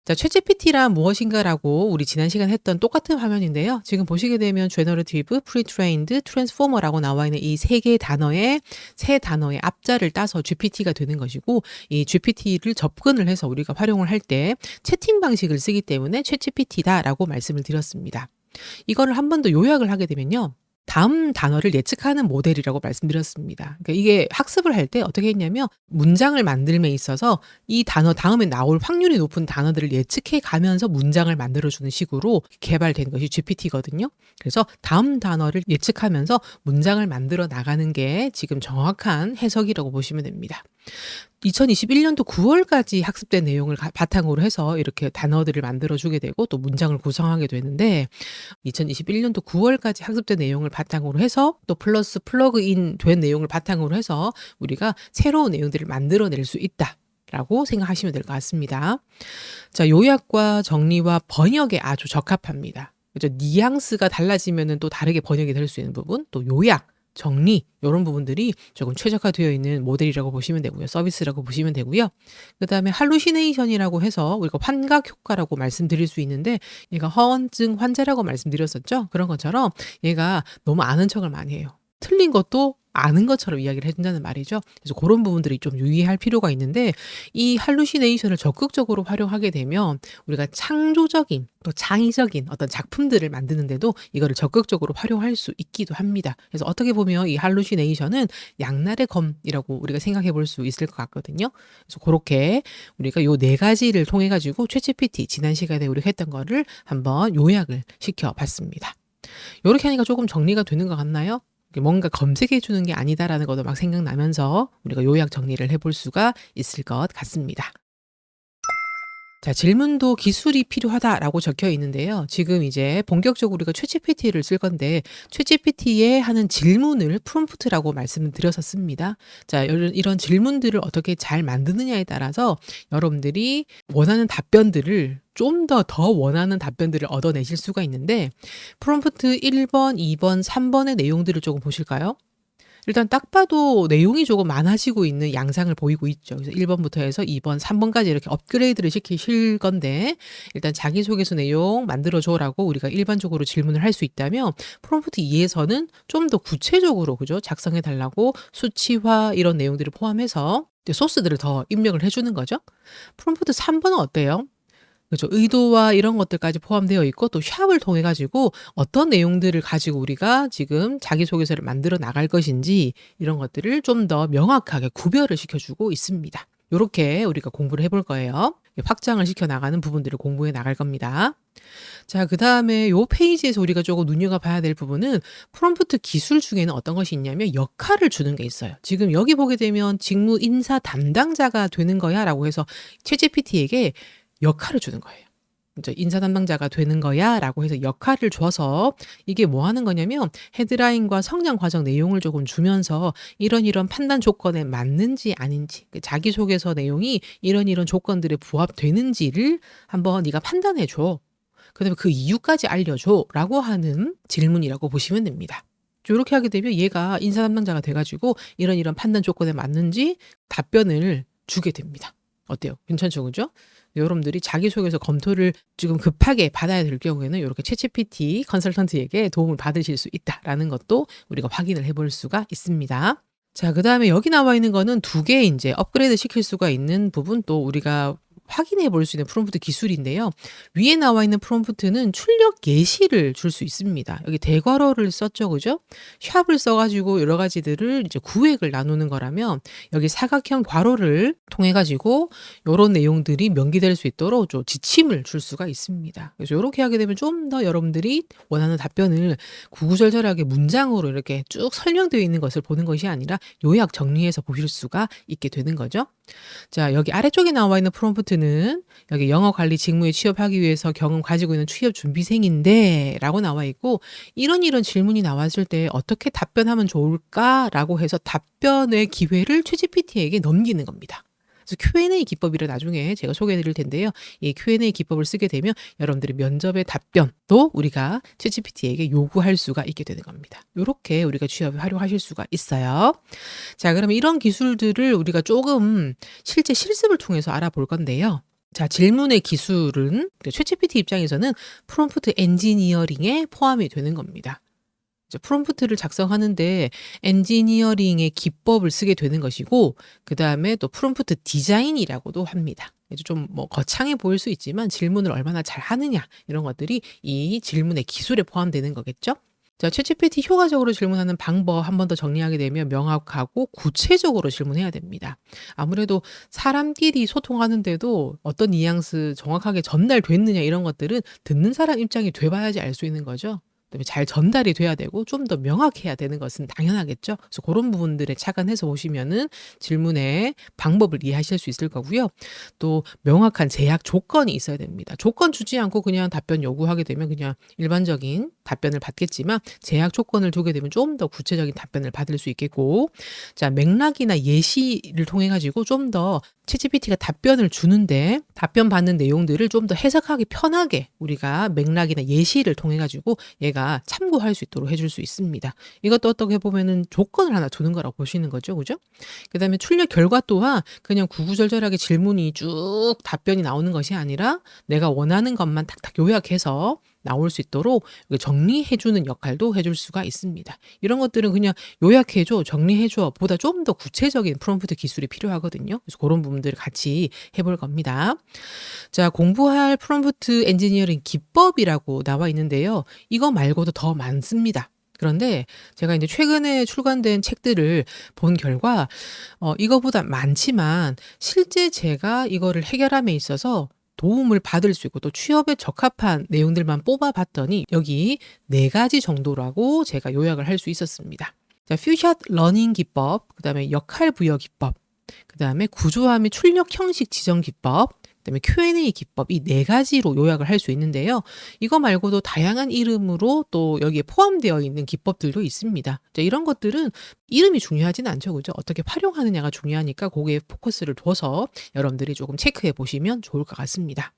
자, 챗GPT란 무엇인가라고 우리 지난 시간에 했던 똑같은 화면인데요. 지금 보시게 되면 제너러티브, 프리트레인드, 트랜스포머라고 나와 있는 이 세 개의 단어의 세 단어의 앞자를 따서 GPT가 되는 것이고, 이 GPT를 접근을 해서 우리가 활용을 할 때 채팅 방식을 쓰기 때문에 챗GPT다라고 말씀을 드렸습니다. 이거를 한 번 더 요약을 하게 되면요. 다음 단어를 예측하는 모델이라고 말씀드렸습니다. 그러니까 이게 학습을 할 때 어떻게 했냐면 문장을 만듦에 있어서 이 단어 다음에 나올 확률이 높은 단어들을 예측해 가면서 문장을 만들어주는 식으로 개발된 것이 GPT거든요. 그래서 다음 단어를 예측하면서 문장을 만들어 나가는 게 지금 정확한 해석이라고 보시면 됩니다. 2021년도 9월까지 학습된 내용을 바탕으로 해서 이렇게 단어들을 만들어주게 되고 또 문장을 구성하게 되는데, 2021년도 9월까지 학습된 내용을 바탕으로 해서 또 플러스 플러그인 된 내용을 바탕으로 해서 우리가 새로운 내용들을 만들어낼 수 있다 라고 생각하시면 될 것 같습니다. 자, 요약과 정리와 번역에 아주 적합합니다. 그죠? 뉘앙스가 달라지면은 또 다르게 번역이 될 수 있는 부분, 또 요약, 정리 이런 부분들이 조금 최적화되어 있는 모델이라고 보시면 되고요. 서비스라고 보시면 되고요. 그다음에 할루시네이션이라고 해서 우리가 환각 효과라고 말씀드릴 수 있는데, 얘가 허언증 환자라고 말씀드렸었죠. 그런 것처럼 얘가 너무 아는 척을 많이 해요. 틀린 것도 아는 것처럼 이야기를 해준다는 말이죠. 그래서 그런 부분들이 좀 유의할 필요가 있는데, 이 할루시네이션을 적극적으로 활용하게 되면 우리가 창조적인 또 창의적인 어떤 작품들을 만드는데도 이거를 적극적으로 활용할 수 있기도 합니다. 그래서 어떻게 보면 이 할루시네이션은 양날의 검이라고 우리가 생각해 볼 수 있을 것 같거든요. 그래서 그렇게 우리가 요 네 가지를 통해 가지고 챗GPT 지난 시간에 우리가 했던 거를 한번 요약을 시켜 봤습니다. 요렇게 하니까 조금 정리가 되는 것 같나요? 뭔가 검색해 주는 게 아니다라는 것도 막 생각나면서 우리가 요약 정리를 해볼 수가 있을 것 같습니다. 자, 질문도 기술이 필요하다라고 적혀 있는데요. 지금 이제 본격적으로 우리가 챗GPT를 쓸 건데, 챗GPT에 하는 질문을 프롬프트라고 말씀을 드렸었습니다. 자, 이런 질문들을 어떻게 잘 만드느냐에 따라서 여러분들이 원하는 답변들을 좀 더 원하는 답변들을 얻어내실 수가 있는데, 프롬프트 1번, 2번, 3번의 내용들을 조금 보실까요? 일단 딱 봐도 내용이 조금 많아지고 있는 양상을 보이고 있죠. 그래서 1번부터 해서 2번, 3번까지 이렇게 업그레이드를 시키실 건데, 일단 자기소개서 내용 만들어줘라고 우리가 일반적으로 질문을 할 수 있다면, 프롬프트 2에서는 좀 더 구체적으로, 그죠? 작성해달라고 수치화 이런 내용들을 포함해서 이제 소스들을 더 입력을 해주는 거죠. 프롬프트 3번은 어때요? 그죠. 의도와 이런 것들까지 포함되어 있고, 또 샵을 통해 가지고 어떤 내용들을 가지고 우리가 지금 자기소개서를 만들어 나갈 것인지 이런 것들을 좀 더 명확하게 구별을 시켜주고 있습니다. 요렇게 우리가 공부를 해볼 거예요. 확장을 시켜 나가는 부분들을 공부해 나갈 겁니다. 자, 그다음에 요 페이지에서 우리가 조금 눈여겨봐야 될 부분은 프롬프트 기술 중에는 어떤 것이 있냐면 역할을 주는 게 있어요. 지금 여기 보게 되면 직무 인사 담당자가 되는 거야 라고 해서 챗GPT에게 역할을 주는 거예요. 이제 인사 담당자가 되는 거야 라고 해서 역할을 줘서, 이게 뭐 하는 거냐면 헤드라인과 성장 과정 내용을 조금 주면서 이런 판단 조건에 맞는지 아닌지, 자기소개서 내용이 이런 조건들에 부합되는지를 한번 네가 판단해 줘. 그다음에 그 이유까지 알려줘 라고 하는 질문이라고 보시면 됩니다. 이렇게 하게 되면 얘가 인사 담당자가 돼가지고 이런 판단 조건에 맞는지 답변을 주게 됩니다. 어때요? 괜찮죠, 그죠? 여러분들이 자기소개서 검토를 지금 급하게 받아야 될 경우에는 이렇게 챗GPT 컨설턴트에게 도움을 받으실 수 있다라는 것도 우리가 확인을 해볼 수가 있습니다. 자, 그다음에 여기 나와 있는 거는 두 개 이제 업그레이드 시킬 수가 있는 부분, 또 우리가 확인해 볼 수 있는 프롬프트 기술인데요. 위에 나와 있는 프롬프트는 출력 예시를 줄 수 있습니다. 여기 대괄호를 썼죠, 그죠? 샵을 써가지고 여러 가지들을 이제 구획을 나누는 거라면, 여기 사각형 괄호를 통해 가지고 이런 내용들이 명기될 수 있도록 좀 지침을 줄 수가 있습니다. 그래서 이렇게 하게 되면 좀 더 여러분들이 원하는 답변을 구구절절하게 문장으로 이렇게 쭉 설명되어 있는 것을 보는 것이 아니라 요약 정리해서 보실 수가 있게 되는 거죠. 자, 여기 아래쪽에 나와 있는 프롬프트는 여기 영어 관리 직무에 취업하기 위해서 경험 가지고 있는 취업 준비생인데 라고 나와 있고, 이런 질문이 나왔을 때 어떻게 답변하면 좋을까라고 해서 답변의 기회를 챗GPT에게 넘기는 겁니다. 그래서 Q&A 기법이라 나중에 제가 소개해 드릴 텐데요. 이 Q&A 기법을 쓰게 되면 여러분들의 면접의 답변도 우리가 챗GPT에게 요구할 수가 있게 되는 겁니다. 이렇게 우리가 취업에 활용하실 수가 있어요. 자, 그러면 이런 기술들을 우리가 조금 실제 실습을 통해서 알아볼 건데요. 자, 질문의 기술은 챗GPT 입장에서는 프롬프트 엔지니어링에 포함이 되는 겁니다. 이제 프롬프트를 작성하는데 엔지니어링의 기법을 쓰게 되는 것이고, 그다음에 또 프롬프트 디자인이라고도 합니다. 이제 좀 뭐 거창해 보일 수 있지만 질문을 얼마나 잘 하느냐, 이런 것들이 이 질문의 기술에 포함되는 거겠죠. 자, 챗GPT 효과적으로 질문하는 방법 한 번 더 정리하게 되면 명확하고 구체적으로 질문해야 됩니다. 아무래도 사람끼리 소통하는데도 어떤 뉘앙스 정확하게 전달됐느냐, 이런 것들은 듣는 사람 입장이 돼 봐야지 알 수 있는 거죠. 그다음에 잘 전달이 돼야 되고 좀 더 명확해야 되는 것은 당연하겠죠. 그래서 그런 부분들에 착안해서 보시면은 질문의 방법을 이해하실 수 있을 거고요. 또 명확한 제약 조건이 있어야 됩니다. 조건 주지 않고 그냥 답변 요구하게 되면 그냥 일반적인 답변을 받겠지만, 제약 조건을 두게 되면 좀 더 구체적인 답변을 받을 수 있겠고, 자, 맥락이나 예시를 통해 가지고 좀 더 챗GPT가 답변을 주는데 답변 받는 내용들을 좀 더 해석하기 편하게 우리가 맥락이나 예시를 통해 가지고 얘가 참고할 수 있도록 해줄 수 있습니다. 이것도 어떻게 보면은 조건을 하나 두는 거라고 보시는 거죠. 그죠? 그다음에 출력 결과 또한 그냥 구구절절하게 질문이 쭉 답변이 나오는 것이 아니라 내가 원하는 것만 탁탁 요약해서 나올 수 있도록 정리해 주는 역할도 해줄 수가 있습니다. 이런 것들은 그냥 요약해 줘, 정리해 줘 보다 좀 더 구체적인 프롬프트 기술이 필요하거든요. 그래서 그런 부분들을 같이 해볼 겁니다. 자, 공부할 프롬프트 엔지니어링 기법이라고 나와 있는데요. 이거 말고도 더 많습니다. 그런데 제가 이제 최근에 출간된 책들을 본 결과 이거보다 많지만 실제 제가 이거를 해결함에 있어서 도움을 받을 수 있고 또 취업에 적합한 내용들만 뽑아 봤더니 여기 4가지 정도라고 제가 요약을 할 수 있었습니다. 자, 퓨샷 러닝 기법, 그다음에 역할 부여 기법, 그다음에 구조화 및 출력 형식 지정 기법, 그다음에 Q&A 기법, 이 4가지로 요약을 할 수 있는데요. 이거 말고도 다양한 이름으로 또 여기에 포함되어 있는 기법들도 있습니다. 자, 이런 것들은 이름이 중요하진 않죠. 그죠? 어떻게 활용하느냐가 중요하니까 거기에 포커스를 둬서 여러분들이 조금 체크해 보시면 좋을 것 같습니다.